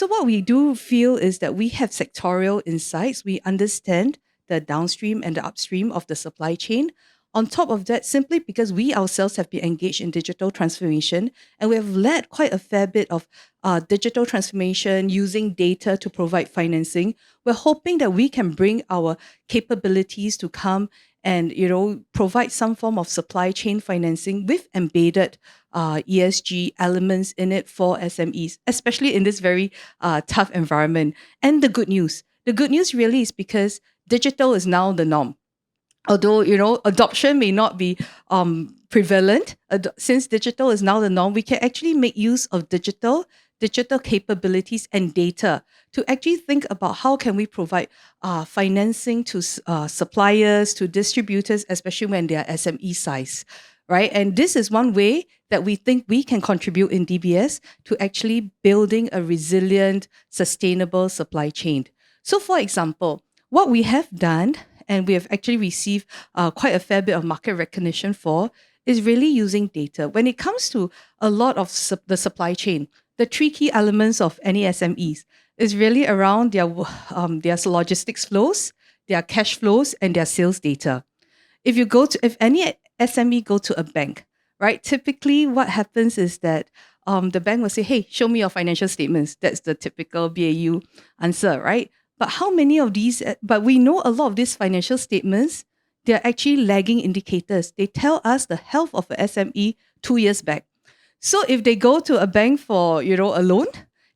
So what we do feel is that we have sectorial insights. We understand the downstream and the upstream of the supply chain. On top of that, simply because we ourselves have been engaged in digital transformation and we have led quite a fair bit of digital transformation using data to provide financing, we're hoping that we can bring our capabilities to come and provide some form of supply chain financing with embedded ESG elements in it for SMEs, especially in this very tough environment. And the good news really is because digital is now the norm. Although adoption may not be prevalent, since digital is now the norm, we can actually make use of digital capabilities and data to actually think about how can we provide financing to suppliers, to distributors, especially when they are SME size, right? And this is one way that we think we can contribute in DBS to actually building a resilient, sustainable supply chain. So, for example, what we have done, and we have actually received quite a fair bit of market recognition for, is really using data. When it comes to a lot of the supply chain, the three key elements of any SMEs is really around their logistics flows, their cash flows, and their sales data. If any SME go to a bank, right? Typically, what happens is that the bank will say, "Hey, show me your financial statements." That's the typical BAU answer, right? But how many of these? But we know a lot of these financial statements, they're actually lagging indicators. They tell us the health of a SME 2 years back. So if they go to a bank for a loan,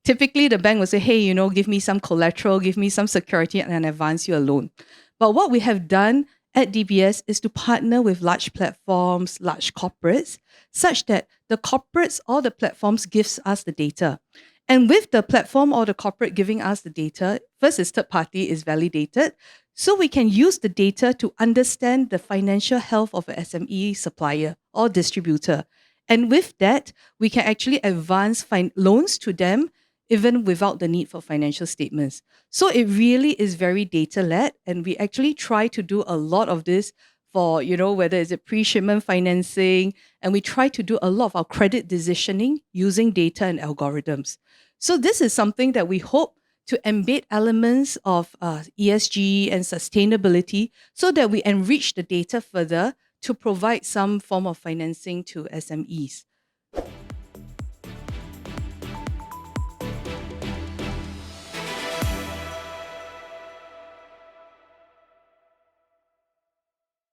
typically the bank will say, "Hey, give me some collateral, give me some security, and then advance you a loan." But what we have done at DBS is to partner with large platforms, large corporates, such that the corporates or the platforms gives us the data. And with the platform or the corporate giving us the data, first is third party is validated. So we can use the data to understand the financial health of an SME supplier or distributor. And with that, we can actually advance loans to them even without the need for financial statements. So it really is very data led. And we actually try to do a lot of this for, whether it's a pre-shipment financing, and we try to do a lot of our credit decisioning using data and algorithms. So this is something that we hope to embed elements of ESG and sustainability so that we enrich the data further to provide some form of financing to SMEs.